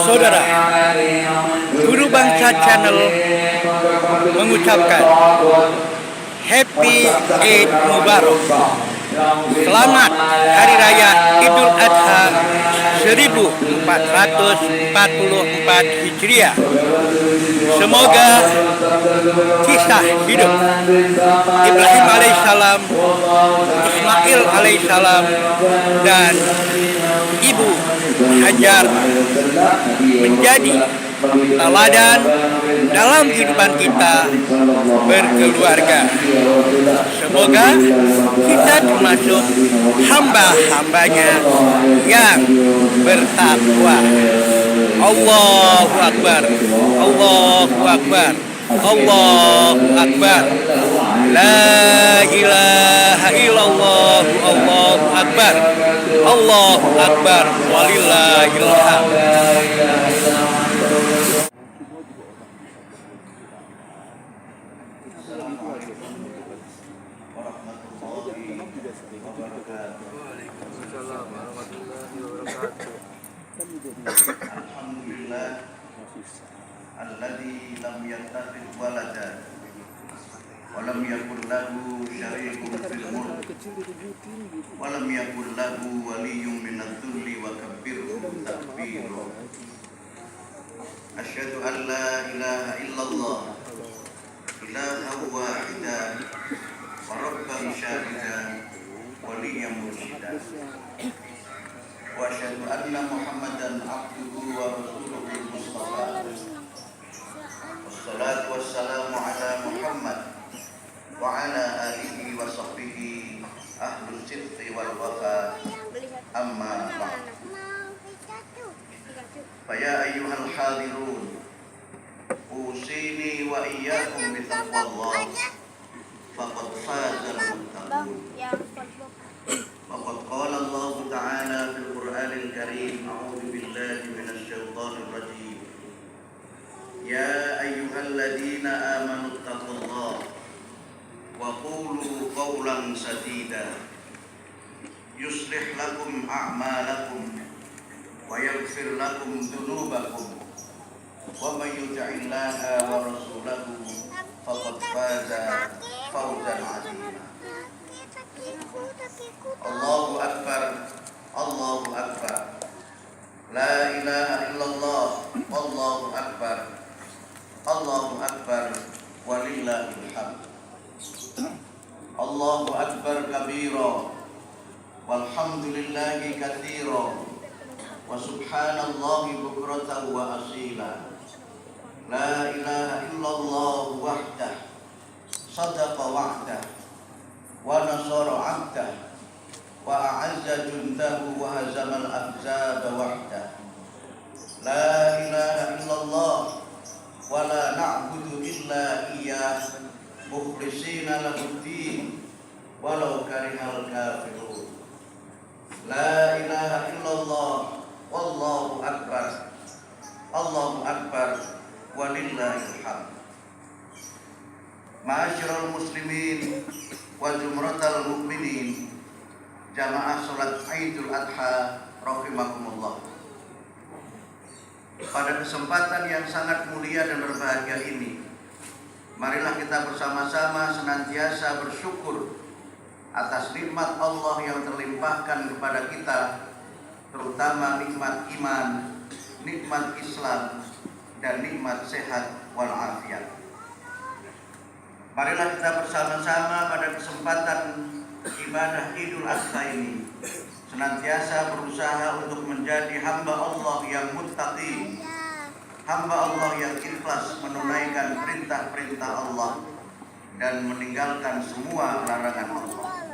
Saudara, Guru Bangsa Channel mengucapkan Happy Eid Mubarak. Selamat Hari Raya Idul Adha 1444 Hijriah. Semoga kisah hidup Ibrahim alaihissalam, Ismail alaihissalam, dan Ibu Hajar menjadi teladan dalam kehidupan kita berkeluarga. Semoga kita termasuk hamba-hambanya yang bertakwa. Allahu Akbar, Allahu Akbar, Allahu Akbar. La ilaha illallah, Allahu Akbar, Allahu Akbar, walillahil hamd. Alhamdulillah alladzi lam yattakhidh walada wa lam yakul lahu syarikun fil mulk wa lam yakul lahu waliyyun minadh-dhulli wa kabbirhu takbira. Asyhadu an la ilaha illallah ilahan wahidan wa rabban syahidan waliyyan mursyidan. Wa asyhadu anna Muhammadan abduhu wa rasuluhu mustafa. Wassalatu wassalamu ala Muhammad wa ala alihi wa sahbihi ahlus sidqi wal wafa. Amma ba'd. Fa ya ayyuhal hadirun, usini wa iyyakum bi taqwallah faqad fazal muttaqun. Waqad qala Allah Ta'ala fil Qur'anil Karim, a'udzu billahi minasy syaithanir rajim. Ya ayyuhalladzina amanu taqullaha wa qulu qawlan sadida yuslih lakum a'malakum wa yaghfir lakum dhunubakum wa may yuti'illaha wa rasulahu faqad faza fawzan 'azima. Allahu Akbar, Allahu Akbar, la ilaha illallah, Allahu Akbar, Allahu Akbar, walillahil hamd. Allahu Akbar kabira, walhamdulillahi katsira, wa subhanallahi bukratan wa asila. La ilaha illallah wahdah, sadaqa wa'dah, wa nasara 'abdah, wa a'azza jundahu wa hazamal ahzaba wahdah. La ilaha illallah wa la na'budu illa iyyah mukhlishina lahuddin walau karihal kafirun. La ilaha illallah wallahu akbar, Allahu akbar, walillahil hamd. Ma'asyiral muslimin wa jumratal mu'minin, jamaah salat Idul Adha rahimakumullah. Pada kesempatan yang sangat mulia dan berbahagia ini, marilah kita bersama-sama senantiasa bersyukur atas nikmat Allah yang terlimpahkan kepada kita, terutama nikmat iman, nikmat Islam, dan nikmat sehat wal afiat. Marilah kita bersama-sama pada kesempatan ibadah Idul Adha ini senantiasa berusaha untuk menjadi hamba Allah yang muttaqi, hamba Allah yang ikhlas menunaikan perintah-perintah Allah dan meninggalkan semua larangan Allah.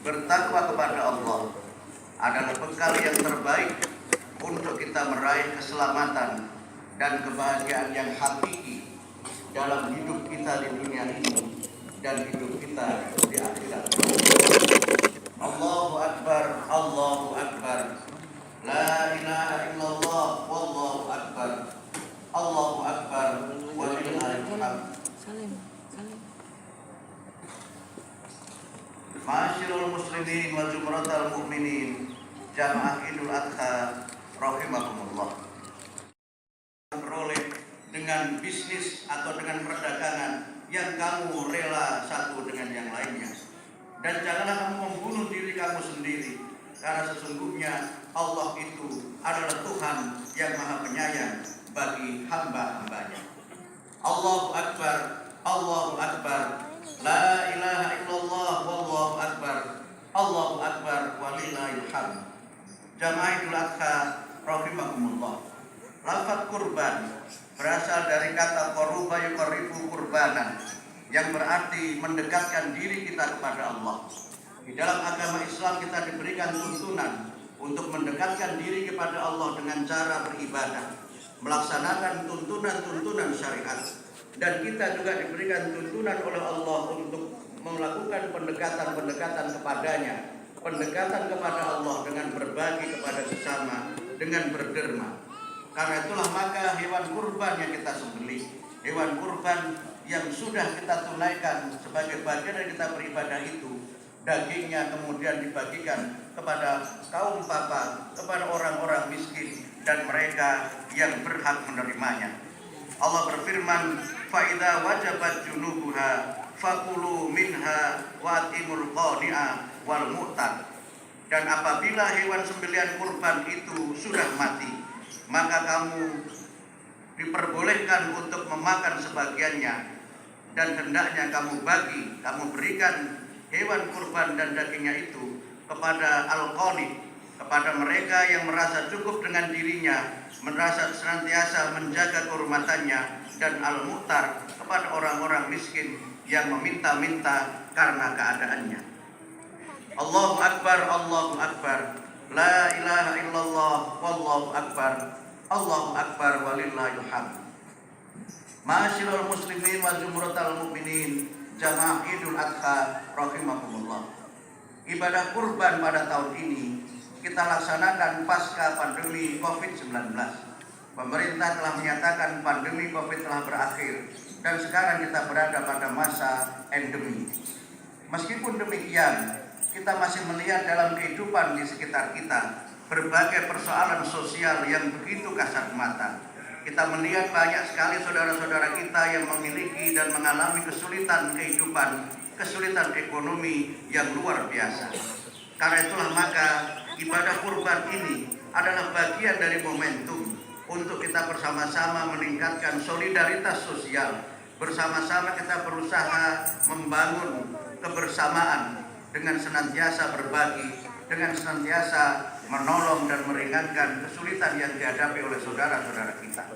Bertakwa kepada Allah adalah bekal yang terbaik untuk kita meraih keselamatan dan kebahagiaan yang hakiki dalam hidup kita di dunia ini dan hidup kita di akhirat. Allahu Akbar, Allahu Akbar, la ilaha illallah, wallahu akbar, Allahu Akbar, walillahil hamd. Ma'asyiral muslimin wa jumratal mu'minin, jamaah Idul Adha rahimakumullah. Peroleh dengan bisnis atau dengan perdagangan yang kamu rela satu dengan yang lainnya. Dan janganlah kamu membunuh diri kamu sendiri, karena sesungguhnya Allah itu adalah Tuhan yang Maha Penyayang bagi hamba-hambanya. Allahu Akbar, Allahu Akbar, la ilaha illallah, wallahu akbar, Allahu Akbar, walillahil hamd. Jamaah Idul Adha rahimakumullah. Lafaz kurban berasal dari kata qaruba yuqarribu kurbanan, yang berarti mendekatkan diri kita kepada Allah. Di dalam agama Islam kita diberikan tuntunan untuk mendekatkan diri kepada Allah dengan cara beribadah, melaksanakan tuntunan-tuntunan syariat. Dan kita juga diberikan tuntunan oleh Allah untuk melakukan pendekatan-pendekatan kepadanya, pendekatan kepada Allah dengan berbagi kepada sesama, dengan berderma. Karena itulah maka hewan kurban yang kita sembelih, hewan kurban yang sudah kita tunaikan sebagai bagian dari kita beribadah itu, dagingnya kemudian dibagikan kepada kaum papa, kepada orang-orang miskin dan mereka yang berhak menerimanya. Allah berfirman, "Fa'idza wajabat junubuha fakulu minha wa'timul qani'a wal mu'tad." Dan apabila hewan sembelihan kurban itu sudah mati, maka kamu diperbolehkan untuk memakan sebagiannya, dan hendaknya kamu bagi, kamu berikan hewan kurban dan dagingnya itu kepada al-qani, kepada mereka yang merasa cukup dengan dirinya, merasa senantiasa menjaga kehormatannya, dan al-mu'tar, kepada orang-orang miskin yang meminta-minta karena keadaannya. Allahu Akbar, Allahu Akbar, la ilaha illallah, wallahu akbar, Allahu Akbar, walillahil hamd. Ma'asyiral muslimin wa zumratal mukminin, jamaah Idul Adha rahimakumullah. Ibadah kurban pada tahun ini kita laksanakan pasca pandemi COVID-19. Pemerintah telah menyatakan pandemi COVID telah berakhir dan sekarang kita berada pada masa endemi. Meskipun demikian, kita masih melihat dalam kehidupan di sekitar kita berbagai persoalan sosial yang begitu kasat mata. Kita melihat banyak sekali saudara-saudara kita yang memiliki dan mengalami kesulitan kehidupan, kesulitan ekonomi yang luar biasa. Karena itulah maka ibadah kurban ini adalah bagian dari momentum untuk kita bersama-sama meningkatkan solidaritas sosial. Bersama-sama kita berusaha membangun kebersamaan dengan senantiasa berbagi, dengan senantiasa menolong dan meringankan kesulitan yang dihadapi oleh saudara-saudara kita.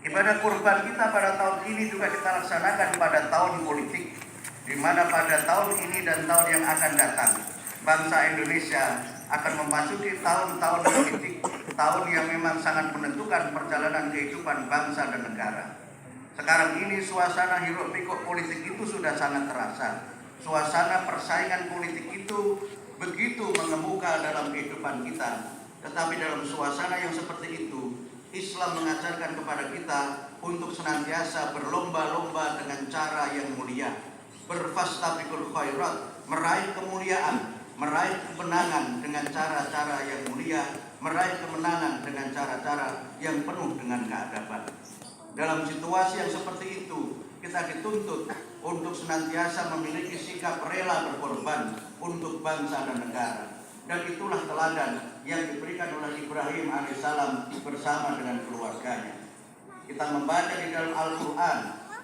Ibadah kurban kita pada tahun ini juga kita laksanakan pada tahun politik, di mana pada tahun ini dan tahun yang akan datang, bangsa Indonesia akan memasuki tahun-tahun politik, tahun yang memang sangat menentukan perjalanan kehidupan bangsa dan negara. Sekarang ini suasana hiruk-pikuk politik itu sudah sangat terasa. Suasana persaingan politik itu begitu mengemuka dalam kehidupan kita. Tetapi dalam suasana yang seperti itu, Islam mengajarkan kepada kita untuk senantiasa berlomba-lomba dengan cara yang mulia, berfastabiqul khairat, meraih kemuliaan, meraih kemenangan dengan cara-cara yang mulia, meraih kemenangan dengan cara-cara yang penuh dengan keadaban. Dalam situasi yang seperti itu, kita dituntut untuk senantiasa memiliki sikap rela berkorban untuk bangsa dan negara. Dan itulah teladan yang diberikan oleh Ibrahim alaihissalam bersama dengan keluarganya. Kita membaca di dalam Al-Quran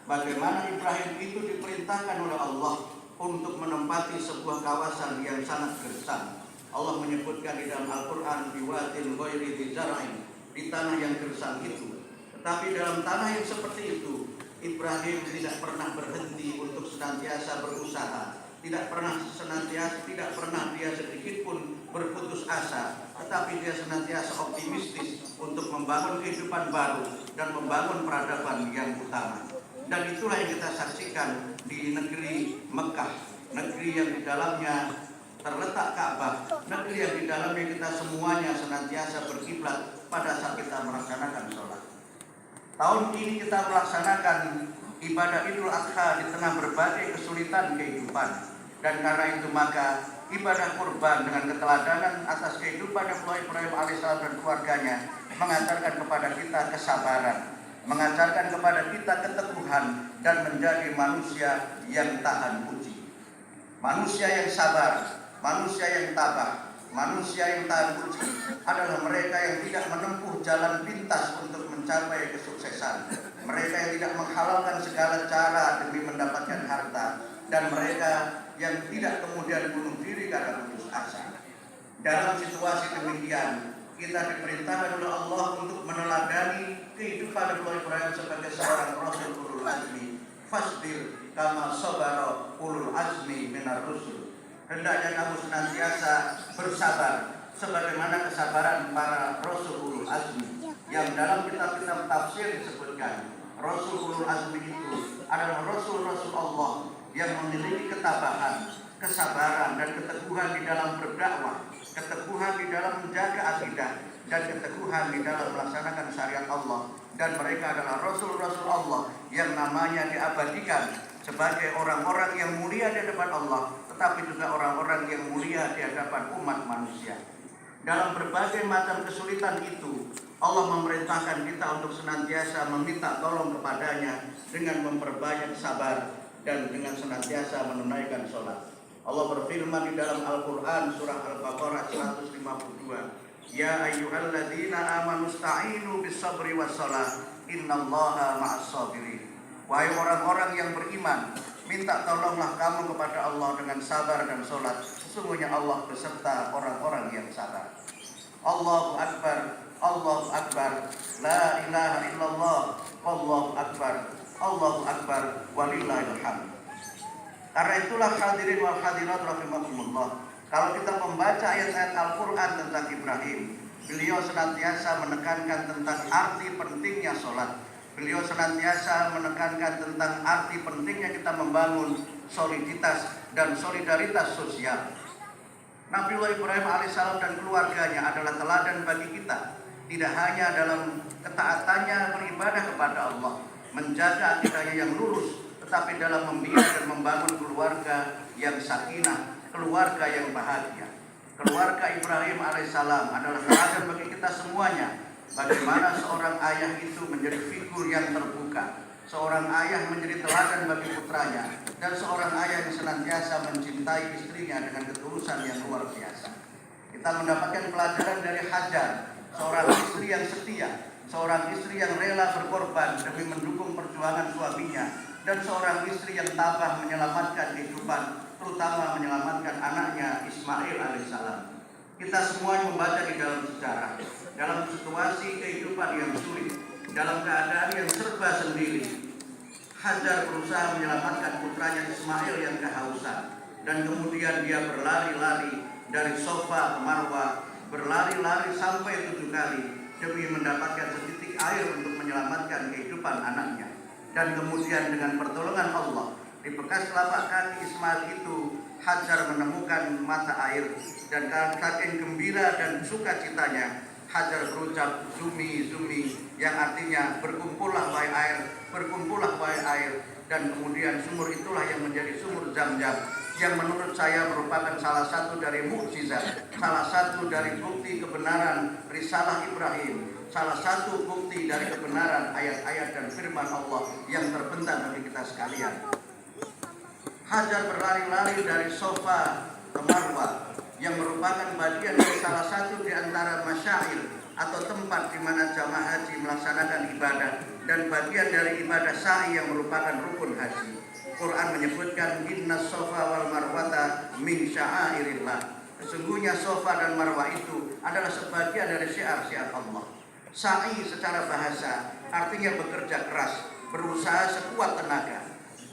bagaimana Ibrahim itu diperintahkan oleh Allah untuk menempati sebuah kawasan yang sangat gersang. Allah menyebutkan di dalam Al-Quran, biwatin ghairi dzi zar'in, di tanah yang gersang itu. Tetapi dalam tanah yang seperti itu, Ibrahim tidak pernah berhenti untuk senantiasa berusaha, tidak pernah dia sedikit pun berputus asa, tetapi dia senantiasa optimistis untuk membangun kehidupan baru dan membangun peradaban yang utama. Dan itulah yang kita saksikan di negeri Mekah, negeri yang di dalamnya terletak Ka'bah, negeri yang di dalamnya kita semuanya senantiasa berkiblat pada saat kita melaksanakan sholat. Tahun ini kita melaksanakan ibadah Idul Adha di tengah berbagai kesulitan kehidupan. Dan karena itu maka ibadah kurban dengan keteladanan atas kehidupan Nabi Ibrahim alaihissalam dan keluarganya mengajarkan kepada kita kesabaran, mengajarkan kepada kita keteguhan dan menjadi manusia yang tahan uji. Manusia yang sabar, manusia yang tabah, manusia yang tahan uji adalah mereka yang tidak menempuh jalan pintas untuk mencapai kesuksesan. Mereka yang tidak menghalalkan segala cara demi mendapatkan harta, dan mereka yang tidak kemudian bunuh diri karena putus asa. Dalam situasi demikian, kita diperintahkan oleh Allah untuk meneladani kehidupan Nabi Ibrahim sebagai seorang Rasul ulul azmi. Fasbir kama sabara ulul azmi minar rusul. Hendaknya kamu senantiasa bersabar sebagaimana kesabaran para Rasul ulul azmi, yang dalam kitab-kitab tafsir disebutkan Rasul ulul azmi itu adalah Rasul-Rasul Allah yang memiliki ketabahan, kesabaran dan keteguhan di dalam berdakwah, keteguhan di dalam menjaga akidah, dan keteguhan di dalam melaksanakan syariat Allah. Dan mereka adalah Rasul-Rasul Allah yang namanya diabadikan sebagai orang-orang yang mulia di hadapan Allah, tetapi juga orang-orang yang mulia di hadapan umat manusia. Dalam berbagai macam kesulitan itu, Allah memerintahkan kita untuk senantiasa meminta tolong kepadanya dengan memperbanyak sabar dan dengan senantiasa menunaikan sholat. Allah berfirman di dalam Al-Quran surah Al-Baqarah 152, Ya ayyuhalladzina amanu sta'inu bis-sabri was-shalah innallaha ma'as-sabirin. Wahai orang-orang yang beriman, minta tolonglah kamu kepada Allah dengan sabar dan sholat. Sesungguhnya Allah beserta orang-orang yang sabar. Allahu Akbar, Allahu Akbar, La ilaha illallah, Allahu Akbar, Allahu Akbar, walillahil hamd. Karena itulah hadirin wal hadirat rahimakumullah, kalau kita membaca ayat-ayat Al-Quran tentang Ibrahim, beliau senantiasa menekankan tentang arti pentingnya sholat. Beliau senantiasa menekankan tentang arti pentingnya kita membangun soliditas dan solidaritas sosial. Nabiullah Ibrahim alaihissalam dan keluarganya adalah teladan bagi kita, tidak hanya dalam ketaatannya beribadah kepada Allah, menjaga akidahnya yang lurus, tetapi dalam membina dan membangun keluarga yang sakinah, keluarga yang bahagia. Keluarga Ibrahim alaihissalam adalah teladan bagi kita semuanya. Bagaimana seorang ayah itu menjadi figur yang terbuka, seorang ayah menjadi teladan bagi putranya, dan seorang ayah yang senantiasa mencintai istrinya dengan ketulusan yang luar biasa. Kita mendapatkan pelajaran dari Hajar, seorang istri yang setia, seorang istri yang rela berkorban demi mendukung perjuangan suaminya, dan seorang istri yang tabah menyelamatkan kehidupan, terutama menyelamatkan anaknya Ismail alaihissalam. Kita semua membaca di dalam sejarah, dalam situasi kehidupan yang sulit, dalam keadaan yang serba sendiri, Hajar berusaha menyelamatkan putranya Ismail yang kehausan, dan kemudian dia berlari-lari dari Sofa ke Marwah, berlari-lari sampai 7 kali demi mendapatkan setitik air untuk menyelamatkan kehidupan anaknya. Dan kemudian dengan pertolongan Allah, di bekas telapak kaki Ismail itu Hajar menemukan mata air, dan saking gembira dan sukacitanya Hajar berucap Zumi Zumi, yang artinya berkumpullah wahai air, berkumpullah wahai air. Dan kemudian sumur itulah yang menjadi sumur Zam-Zam, yang menurut saya merupakan salah satu dari mukjizat, salah satu dari bukti kebenaran risalah Ibrahim, salah satu bukti dari kebenaran ayat-ayat dan firman Allah yang terbentang bagi kita sekalian. Hajar berlari-lari dari Sofa ke Marwah, yang merupakan bagian dari salah satu di antara masyair atau tempat di mana jamaah haji melaksanakan ibadah, dan bagian dari ibadah sa'i yang merupakan rukun haji. Quran menyebutkan inna sofa wal marwata min sya'airillah. Sesungguhnya Sofa dan Marwah itu adalah sebagian dari syiar-syiar Allah. Sa'i secara bahasa artinya bekerja keras, berusaha sekuat tenaga.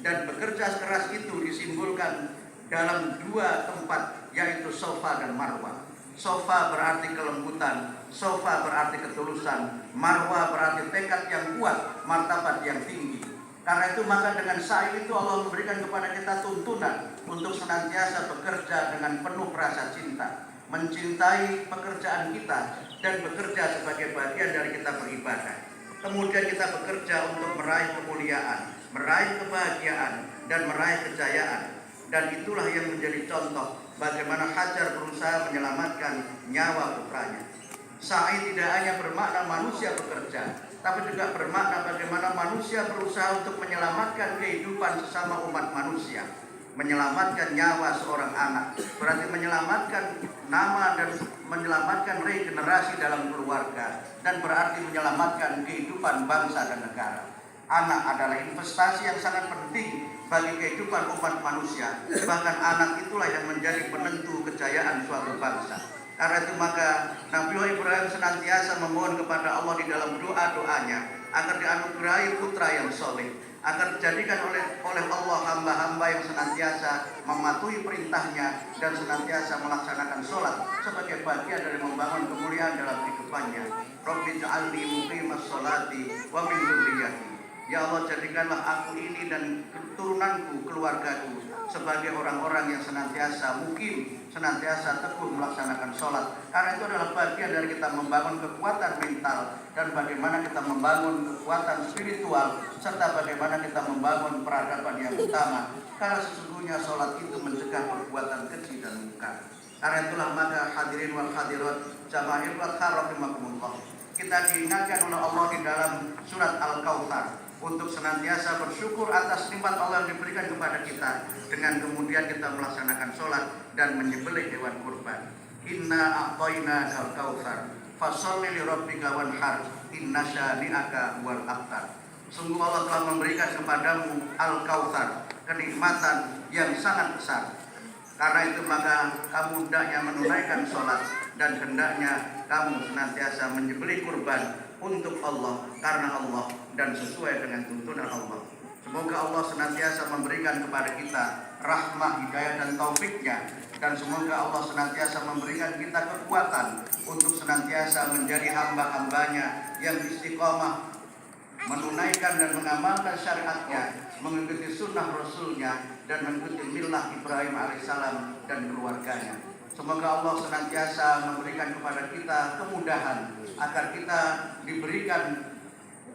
Dan bekerja keras itu disimbolkan dalam 2 tempat, yaitu Sofa dan Marwah. Sofa berarti kelembutan, Sofa berarti ketulusan, Marwah berarti tekad yang kuat, martabat yang tinggi. Karena itu maka dengan sa'i itu Allah memberikan kepada kita tuntunan untuk senantiasa bekerja dengan penuh rasa cinta, mencintai pekerjaan kita, dan bekerja sebagai bagian dari kita beribadah. Kemudian kita bekerja untuk meraih kemuliaan, meraih kebahagiaan, dan meraih kejayaan. Dan itulah yang menjadi contoh bagaimana Hajar berusaha menyelamatkan nyawa putranya. Sa'i tidak hanya bermakna manusia bekerja, tapi juga bermakna bagaimana manusia berusaha untuk menyelamatkan kehidupan sesama umat manusia, menyelamatkan nyawa seorang anak, berarti menyelamatkan nama dan menyelamatkan regenerasi dalam keluarga, dan berarti menyelamatkan kehidupan bangsa dan negara. Anak adalah investasi yang sangat penting bagi kehidupan umat manusia. Bahkan anak itulah yang menjadi penentu kejayaan suatu bangsa. Karena itu maka Nabi Ibrahim senantiasa memohon kepada Allah di dalam doa-doanya agar dianugerahi putra yang soleh, agar dijadikan oleh Allah hamba-hamba yang senantiasa mematuhi perintahnya dan senantiasa melaksanakan sholat sebagai bagian dari membangun kemuliaan dalam kehidupannya. Rabbi ja'alni muqimas sholati wa min dzurriyyati. Ya Allah, jadikanlah aku ini dan keturunanku, keluargaku sebagai orang-orang yang senantiasa mukim, senantiasa teguh melaksanakan sholat. Karena itu adalah bagian dari kita membangun kekuatan mental dan bagaimana kita membangun kekuatan spiritual, serta bagaimana kita membangun peradaban yang utama. Karena sesungguhnya sholat itu mencegah perbuatan keji dan munkar. Karena itulah maka hadirin wal hadirat jamaah wal rahimakumullah, kita diingatkan oleh Allah di dalam surat Al-Kautsar untuk senantiasa bersyukur atas nikmat Allah yang diberikan kepada kita, dengan kemudian kita melaksanakan sholat dan menyembelih hewan kurban. Inna a'tainakal kautsar fasholli li rabbika wanhar inna syani'aka wal abtar. Sungguh Allah telah memberikan kepadamu Al-Kautsar, kenikmatan yang sangat besar. Karena itu maka kamu hendaknya menunaikan sholat dan hendaknya kamu senantiasa menyembelih kurban untuk Allah, karena Allah dan sesuai dengan tuntunan Allah. Semoga Allah senantiasa memberikan kepada kita rahmah, hidayah dan taufiknya, dan semoga Allah senantiasa memberikan kita kekuatan untuk senantiasa menjadi hamba-hambanya yang istiqomah menunaikan dan mengamalkan syariatnya, mengikuti sunnah Rasulnya, dan mengikuti milah Ibrahim alaihissalam dan keluarganya. Semoga Allah senantiasa memberikan kepada kita kemudahan agar kita diberikan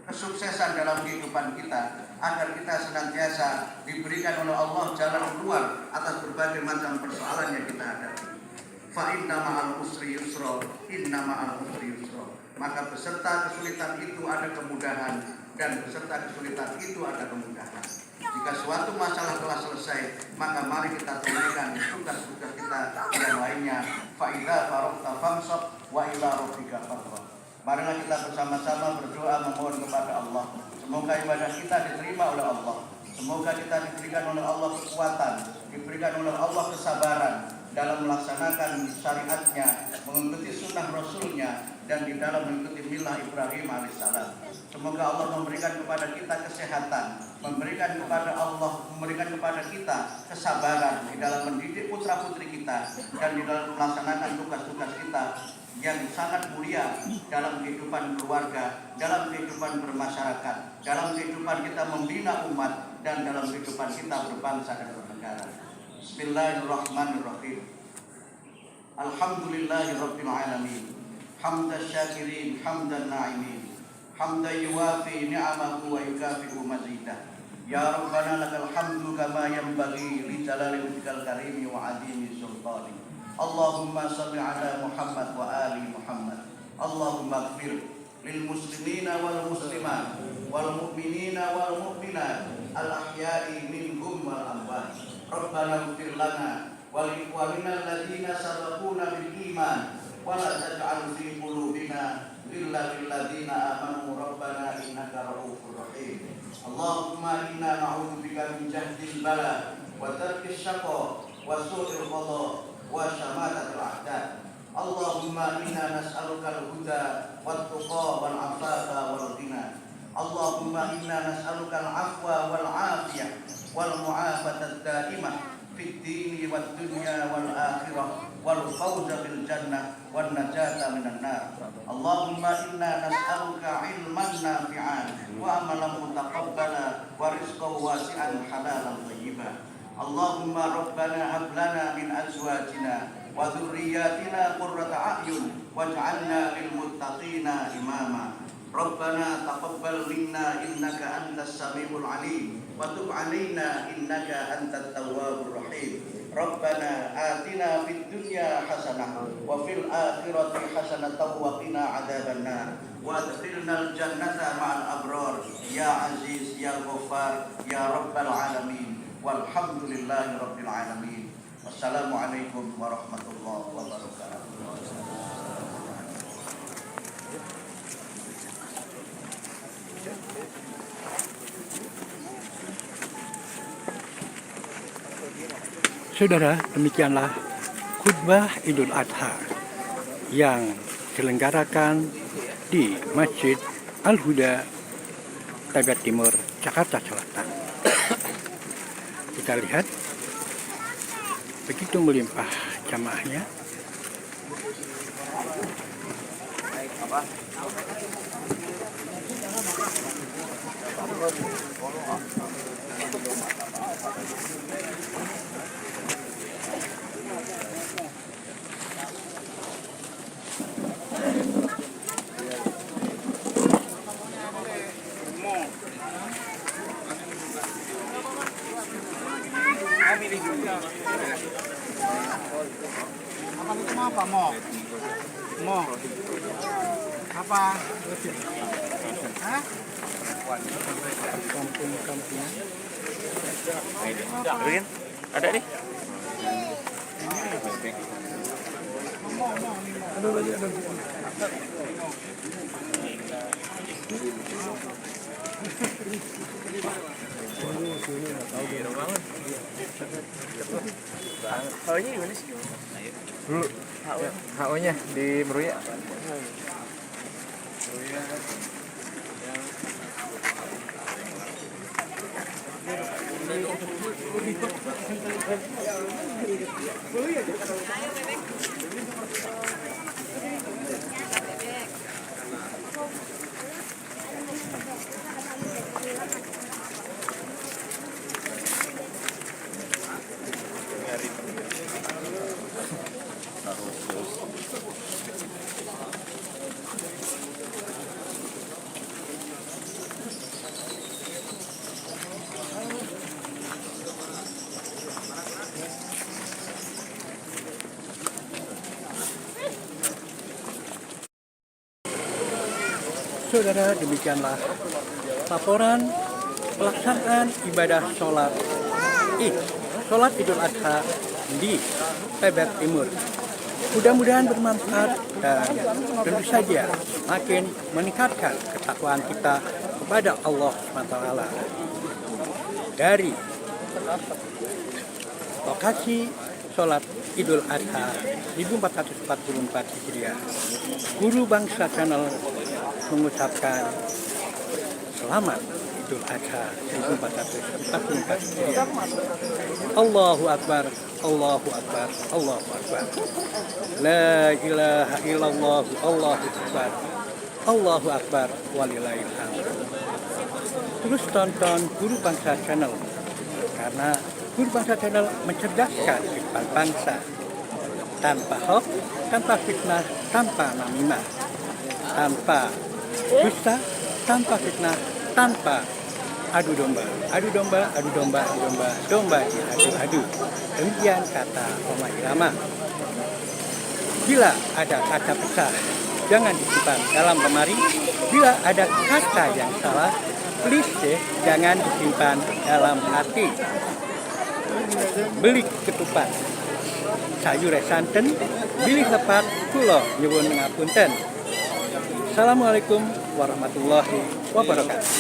kesuksesan dalam kehidupan kita, agar kita senantiasa diberikan oleh Allah jalan keluar atas berbagai macam persoalan yang kita hadapi. Fa inna ma'al usri yusra, inna ma'al usri yusra. Maka beserta kesulitan itu ada kemudahan, dan beserta kesulitan itu ada kemudahan. Jika suatu masalah telah selesai, maka mari kita tunaikan tugas-tugas kita yang lainnya. Fa idza faragta fansab wa ila rabbika farghab. Marilah kita bersama-sama berdoa memohon kepada Allah. Semoga ibadah kita diterima oleh Allah. Semoga kita diberikan oleh Allah kekuatan, diberikan oleh Allah kesabaran dalam melaksanakan syariatnya, mengikuti sunnah Rasulnya, dan di dalam mengikuti milah Ibrahim alaihissalam. Semoga Allah memberikan kepada kita kesehatan, memberikan kepada kita kesabaran di dalam mendidik putra putri kita, dan di dalam melaksanakan tugas-tugas kita yang sangat mulia dalam kehidupan keluarga, dalam kehidupan bermasyarakat, dalam kehidupan kita membina umat, dan dalam kehidupan kita berbangsa dan bernegara. Bismillahirrahmanirrahim. Alhamdulillahirabbil alamin. Hamdan syakirin, hamdan na'imin, hamdan yuwafi ni'amahu wa yukafi'u mazidah. Ya Rabbana lakal hamdu kama yanbaghi li jalali wajhikal karimi wa 'azimi sultani. Allahumma shalli ala Muhammad wa ali Muhammad. Allahumma ighfir lil muslimina wal muslimat wal mu'minina wal mu'minat al ahya'i minhum wal amwat. Rabbana ighfir lana wa li ikhwanina alladziina sabaquna bil iman wa la taj'al fi qulubina ghillan lil ladziina amanu rabbana innaka ra'ufur rahim. Allahumma inna na'udzubika min jahdil bala wa tarkis syaqa wa su'il qada wa syamatatil a'da. Allahumma inna nas'aluka al-huda wat tuqa wal afafa wal ghina. Allahumma inna nas'aluka al-'afwa wal 'afiyah wal mu'afata ad-da'imah fid dini wad dunya wal akhirah wal fawza bil jannah wan najata minan nar. Allahumma inna nas'aluka 'ilman nafi'an wa amalan mutaqabbala wa rizqan wasi'an halalan thayyiban. Allahumma rabbana hab lana min azwajina wa dhurriyyatina qurrata a'yun waj'alna lil muttaqina imama. Rabbana taqabbal minna innaka antas samiul alim wa tub 'alaina innaka antat tawwabur rahim. Rabbana atina fid dunya hasanah wa fil akhirati hasanatan wa qina adzabannar wa adkhilnal jannata ma'al abrar ya aziz ya ghaffar ya rabbal alamin walhamdulillahi rabbil alamin. Wassalamualaikum warahmatullahi wabarakatuh. Saudara, demikianlah khutbah Idul Adha yang diselenggarakan di Masjid Al-Huda, Taibat Timur, Jakarta Selatan. Kita lihat begitu melimpah jamaahnya. Apa itu mau apa? Mau apa? Hah? Kampung-kampung. Ada nih. HO-nya gimana sih? Dulu HO-nya di Meruya. Saudara, demikianlah laporan pelaksanaan ibadah sholat Idul Adha di Taibat Timur. Mudah-mudahan bermanfaat dan tentu saja makin meningkatkan ketakwaan kita kepada Allah SWT. Dari lokasi sholat Idul Adha 1444 Hijriah, Guru Bangsa Channel mengucapkan selamat Idul Adha 1444 Hijriah. Allahu Akbar, Allahu Akbar, Allahu Akbar. La ilaha illallah, Allahu Akbar, Allahu Akbar, walillahil hamd. Terus tonton Guru Bangsa Channel, karena Guru Bangsa Channel mencerdaskan kehidupan bangsa. Tanpa hoax, tanpa fitnah, tanpa namimah, tanpa dusta, tanpa fitnah, tanpa adu domba, adu domba, adu domba, adu domba, domba diadu-adu. Demikian kata Roma Irama. Bila ada kaca pecah, jangan disimpan dalam lemari. Bila ada kata yang salah, please jangan disimpan dalam hati. Beli ketupat, sayur santen, bilih lepat, kula nyuwun ngapunten. Assalamualaikum warahmatullahi wabarakatuh.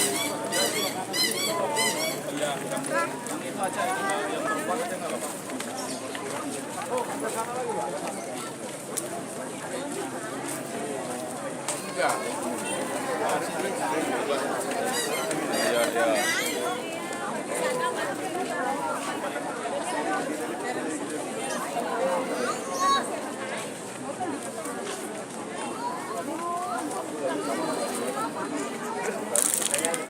Enggak.